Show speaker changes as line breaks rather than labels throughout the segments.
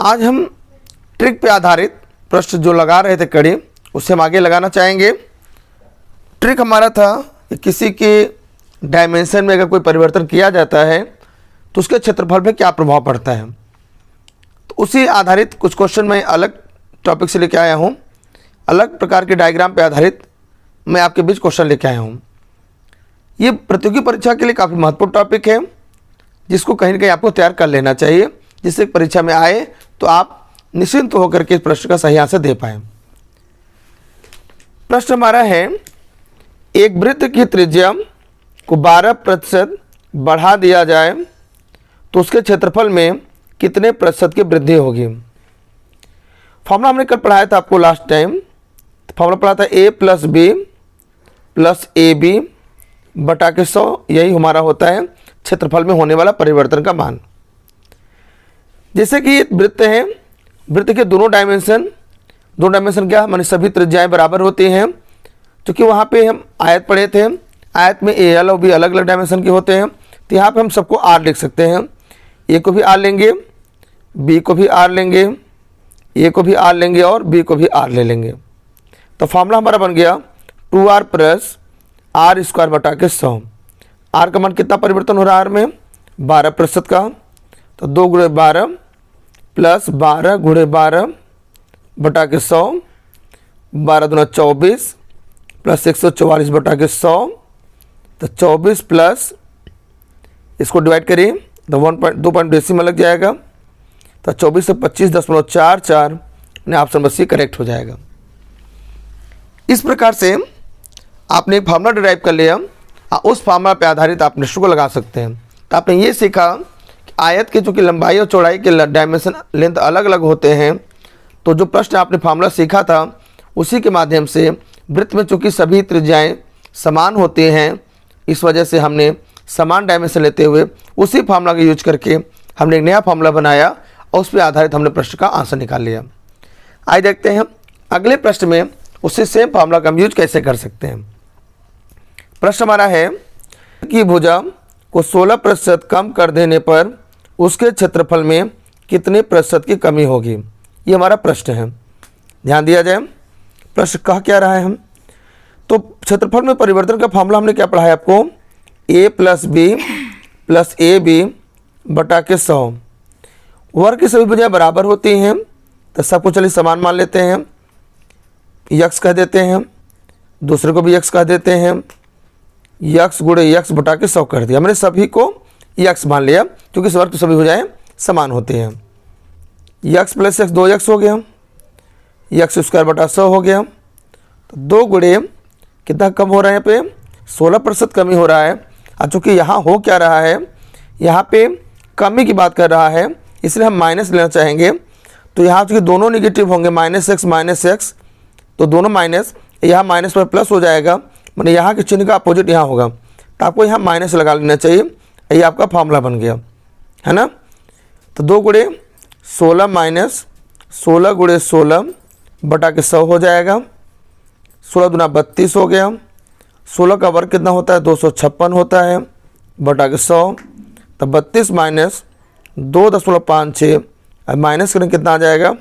आज हम ट्रिक पे आधारित प्रश्न जो लगा रहे थे कड़ी, उसे हम आगे लगाना चाहेंगे। ट्रिक हमारा था कि किसी के डायमेंशन में अगर कोई परिवर्तन किया जाता है तो उसके क्षेत्रफल पे क्या प्रभाव पड़ता है। तो उसी आधारित कुछ क्वेश्चन मैं अलग टॉपिक से लेके आया हूँ, अलग प्रकार के डायग्राम पे आधारित मैं आपके बीच क्वेश्चन लेके आया हूँ। ये प्रतियोगी परीक्षा के लिए काफ़ी महत्वपूर्ण टॉपिक है, जिसको कहीं ना कहीं आपको तैयार कर लेना चाहिए, जिससे परीक्षा में आए तो आप निश्चिंत होकर के इस प्रश्न का सही आंसर दे पाएँ। प्रश्न हमारा है, एक वृत्त की त्रिज्या को 12% बढ़ा दिया जाए तो उसके क्षेत्रफल में कितने प्रतिशत की वृद्धि होगी। फॉर्मूला हमने कल पढ़ाया था आपको लास्ट टाइम। फॉर्मूला पढ़ा था a + b + ab बटा के 100, यही हमारा होता है क्षेत्रफल में होने वाला परिवर्तन का मान। जैसे कि एक वृत्त है, वृत्त के दोनों डायमेंशन क्या, माने सभी त्रिज्याएं बराबर होती हैं। क्योंकि वहाँ पे हम आयत पढ़े थे, आयत में ए एल और बी अलग अलग डायमेंशन के होते हैं, तो यहाँ पे हम सबको आर लिख सकते हैं। ए को भी आर लेंगे, बी को भी आर लेंगे, ए को भी आर लेंगे और बी को भी आर ले लेंगे। तो फॉर्मूला हमारा बन गया 2r + r² बटा के 100। आर का मान कितना परिवर्तन हो रहा है, आर में 12% का, तो 2 × 12 + 12 × 12 बटा के 100, 12 दूना 24 + 144 बटा के 100, तो 24 प्लस इसको डिवाइड करिए तो 2 पॉइंट डेसिमल लग जाएगा, तो 24 से 25.44 अपने ऑप्शन नंबर सी करेक्ट हो जाएगा। इस प्रकार से आपने एक फार्मूला डिराइव कर लिया, उस फार्मूला पे आधारित आप निश्चय को लगा सकते हैं। तो आपने ये सीखा कि आयत के चूँकि लंबाई और चौड़ाई के डायमेंशन लेंथ अलग अलग होते हैं, तो जो प्रश्न आपने फार्मूला सीखा था उसी के माध्यम से वृत्त में चूँकि सभी त्रिज्याएं समान होती हैं, इस वजह से हमने समान डायमेंशन लेते हुए उसी फार्मूला का यूज करके हमने एक नया फार्मूला बनाया और उस पर आधारित हमने प्रश्न का आंसर निकाल लिया। आइए देखते हैं अगले प्रश्न में उसी सेम फार्मूला का हम यूज कैसे कर सकते हैं। प्रश्न हमारा है कि भुजा को 16% कम कर देने पर उसके क्षेत्रफल में कितने प्रतिशत की कमी होगी। ये हमारा प्रश्न है, ध्यान दिया जाए। प्रश्न कह क्या रहा है हम, तो क्षेत्रफल में परिवर्तन का फार्मूला हमने क्या पढ़ा है आपको, a + b + ab बटा के 100। वर्ग की सभी भुजाएं बराबर होती हैं, तो सबको चलिए समान मान लेते हैं, यक्स कह देते हैं, दूसरे को भी यक्स कह देते हैं, यक्स × यक्स बटा के 100 कर दिया। मैंने सभी को यक्स मान लिया क्योंकि इस वर्ग की सभी भुजाएं समान होती हैं। यक्स + यक्स 2x हो गया, x² बटा 100 हो गया। तो 2 गुणे कितना कम हो रहा है, यहाँ पे 16% कमी हो रहा है। अब चूँकि यहाँ हो क्या रहा है, यहाँ पे कमी की बात कर रहा है, इसलिए हम माइनस लेना चाहेंगे। तो यहाँ चूँकि दोनों निगेटिव होंगे, -x, तो दोनों माइनस, यहाँ माइनस पर प्लस हो जाएगा, मतलब यहाँ के चिन्ह का अपोजिट यहाँ होगा, तो आपको यहाँ माइनस लगा लेना चाहिए। ये आपका फार्मूला बन गया है ना। तो 2 गुणे 16 माइनस 16 × 16 बटा के 100 हो जाएगा। 16 दूना 32 हो गया। 16 का वर्ग कितना होता है, 256 होता है बटा के 100। तो 32 माइनस 2.56, अब माइनस करेंगे कितना आ जाएगा,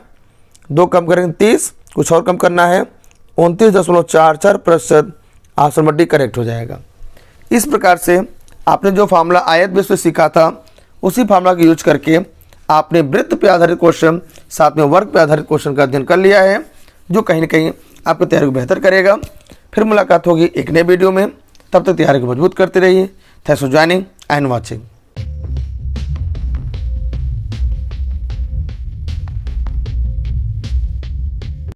2 कम करेंगे 30, कुछ और कम करना है, 29.44% ऑप्शन नंबर डी करेक्ट हो जाएगा। इस प्रकार से आपने जो फार्मूला आयत बेस पे सीखा था उसी फार्मूला का यूज करके आपने वृत्त पे आधारित क्वेश्चन साथ में वर्ग पे आधारित क्वेश्चन का अध्ययन कर लिया है, जो कहीं ना कहीं आपकी तैयारी को बेहतर करेगा। फिर मुलाकात होगी एक नए वीडियो में, तब तक तैयारी को मजबूत करते रहिए। Thanks for joining and watching.